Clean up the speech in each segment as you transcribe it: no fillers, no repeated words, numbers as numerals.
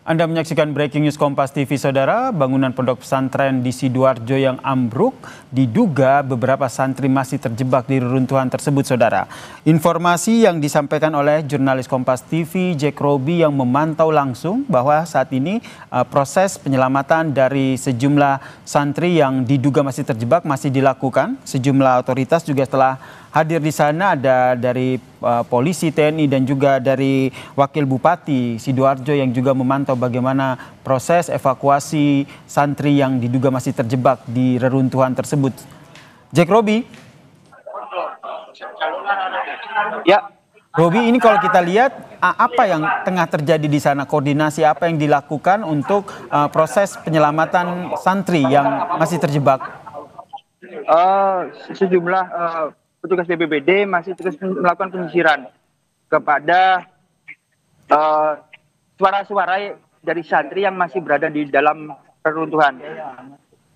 Anda menyaksikan Breaking News Kompas TV, Saudara. Bangunan pondok pesantren di Sidoarjo yang ambruk diduga beberapa santri masih terjebak di reruntuhan tersebut, Saudara. Informasi yang disampaikan oleh jurnalis Kompas TV Jack Roby yang memantau langsung bahwa saat ini proses penyelamatan dari sejumlah santri yang diduga masih terjebak masih dilakukan. Sejumlah otoritas juga telah hadir di sana, ada dari polisi, TNI, dan juga dari Wakil Bupati Sidoarjo yang juga memantau bagaimana proses evakuasi santri yang diduga masih terjebak di reruntuhan tersebut. Jack Roby. Ya, Roby, ini kalau kita lihat apa yang tengah terjadi di sana, koordinasi apa yang dilakukan untuk proses penyelamatan santri yang masih terjebak? sejumlah petugas BPBD masih terus melakukan penyisiran kepada suara-suara dari santri yang masih berada di dalam reruntuhan.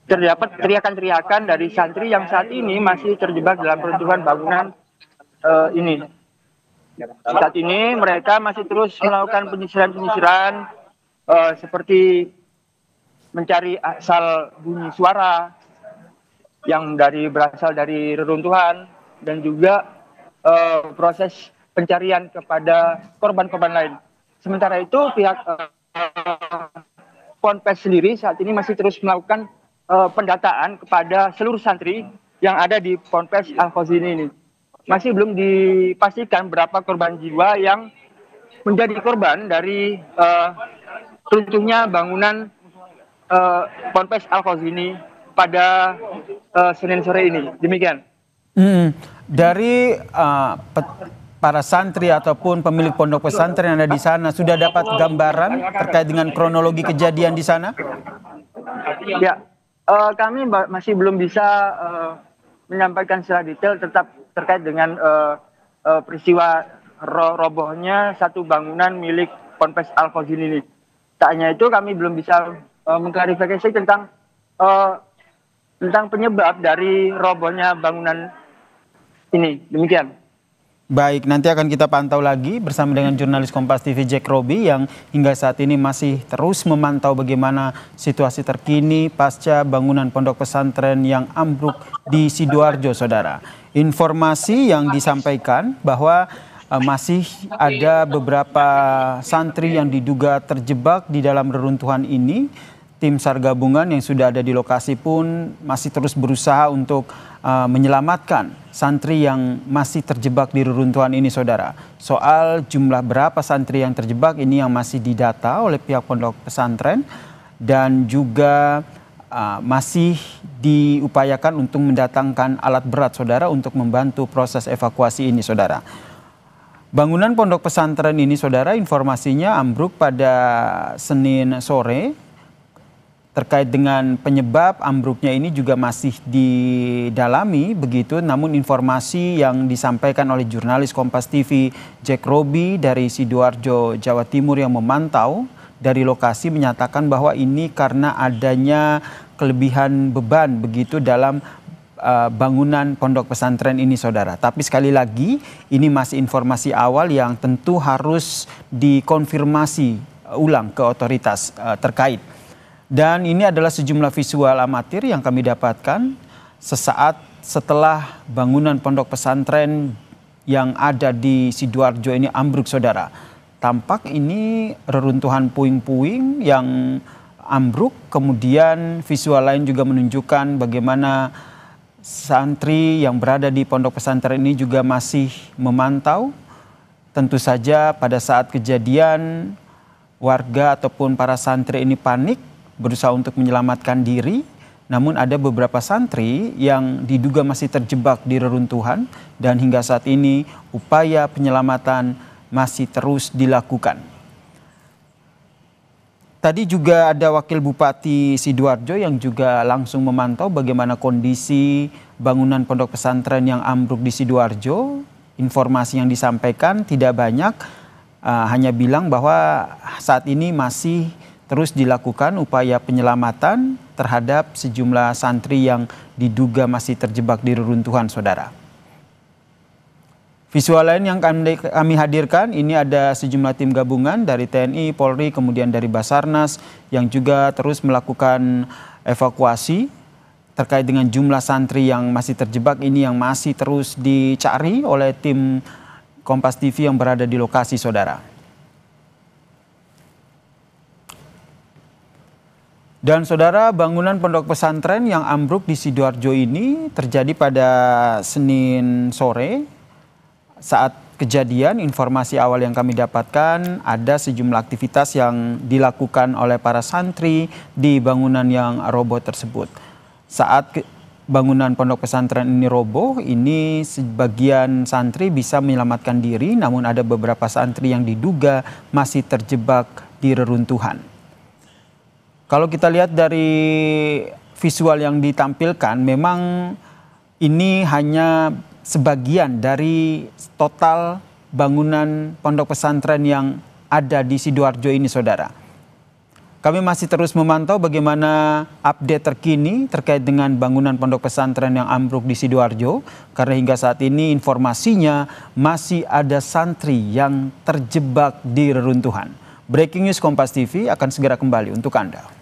Terdapat teriakan-teriakan dari santri yang saat ini masih terjebak dalam reruntuhan bangunan ini. Saat ini mereka masih terus melakukan penyisiran-penyisiran seperti mencari asal bunyi suara yang berasal dari reruntuhan dan juga proses pencarian kepada korban-korban lain. Sementara itu pihak Ponpes sendiri saat ini masih terus melakukan pendataan kepada seluruh santri yang ada di Ponpes Al-Khazini ini. Masih belum dipastikan berapa korban jiwa yang menjadi korban dari runtuhnya bangunan Ponpes Al-Khazini pada Senin sore ini. Demikian. Dari para santri ataupun pemilik pondok pesantren yang ada di sana, sudah dapat gambaran terkait dengan kronologi kejadian di sana? Ya, kami masih belum bisa menyampaikan secara detail terkait dengan peristiwa robohnya satu bangunan milik Ponpes Al-Khazini ini. Tak hanya itu, kami belum bisa mengklarifikasi tentang penyebab dari robohnya bangunan ini. Demikian. Baik, nanti akan kita pantau lagi bersama dengan jurnalis Kompas TV Jack Roby yang hingga saat ini masih terus memantau bagaimana situasi terkini pasca bangunan pondok pesantren yang ambruk di Sidoarjo, Saudara. Informasi yang disampaikan bahwa masih ada beberapa santri yang diduga terjebak di dalam reruntuhan ini. Tim SAR gabungan yang sudah ada di lokasi pun masih terus berusaha untuk menyelamatkan santri yang masih terjebak di reruntuhan ini, Saudara. Soal jumlah berapa santri yang terjebak ini yang masih didata oleh pihak pondok pesantren dan juga masih diupayakan untuk mendatangkan alat berat, Saudara, untuk membantu proses evakuasi ini, Saudara. Bangunan pondok pesantren ini, Saudara, informasinya ambruk pada Senin sore. Terkait dengan penyebab ambruknya ini juga masih didalami begitu, namun informasi yang disampaikan oleh jurnalis Kompas TV Jack Roby dari Sidoarjo, Jawa Timur yang memantau dari lokasi menyatakan bahwa ini karena adanya kelebihan beban begitu dalam bangunan pondok pesantren ini, Saudara. Tapi sekali lagi ini masih informasi awal yang tentu harus dikonfirmasi ulang ke otoritas terkait. Dan ini adalah sejumlah visual amatir yang kami dapatkan sesaat setelah bangunan pondok pesantren yang ada di Sidoarjo ini ambruk, Saudara. Tampak ini reruntuhan puing-puing yang ambruk, kemudian visual lain juga menunjukkan bagaimana santri yang berada di pondok pesantren ini juga masih memantau. Tentu saja pada saat kejadian warga ataupun para santri ini panik, berusaha untuk menyelamatkan diri, namun ada beberapa santri yang diduga masih terjebak di reruntuhan dan hingga saat ini upaya penyelamatan masih terus dilakukan. Tadi juga ada Wakil Bupati Sidoarjo yang juga langsung memantau bagaimana kondisi bangunan pondok pesantren yang ambruk di Sidoarjo. Informasi yang disampaikan tidak banyak, hanya bilang bahwa saat ini masih terus dilakukan upaya penyelamatan terhadap sejumlah santri yang diduga masih terjebak di reruntuhan, Saudara. Visual lain yang kami hadirkan ini ada sejumlah tim gabungan dari TNI, Polri, kemudian dari Basarnas yang juga terus melakukan evakuasi terkait dengan jumlah santri yang masih terjebak ini yang masih terus dicari oleh tim Kompas TV yang berada di lokasi, saudara. Dan saudara, bangunan pondok pesantren yang ambruk di Sidoarjo ini terjadi pada Senin sore. Saat kejadian, informasi awal yang kami dapatkan ada sejumlah aktivitas yang dilakukan oleh para santri di bangunan yang roboh tersebut. Saat bangunan pondok pesantren ini roboh, ini sebagian santri bisa menyelamatkan diri, namun ada beberapa santri yang diduga masih terjebak di reruntuhan. Kalau kita lihat dari visual yang ditampilkan, memang ini hanya sebagian dari total bangunan pondok pesantren yang ada di Sidoarjo ini, saudara. Kami masih terus memantau bagaimana update terkini terkait dengan bangunan pondok pesantren yang ambruk di Sidoarjo, karena hingga saat ini informasinya masih ada santri yang terjebak di reruntuhan. Breaking News Kompas TV akan segera kembali untuk Anda.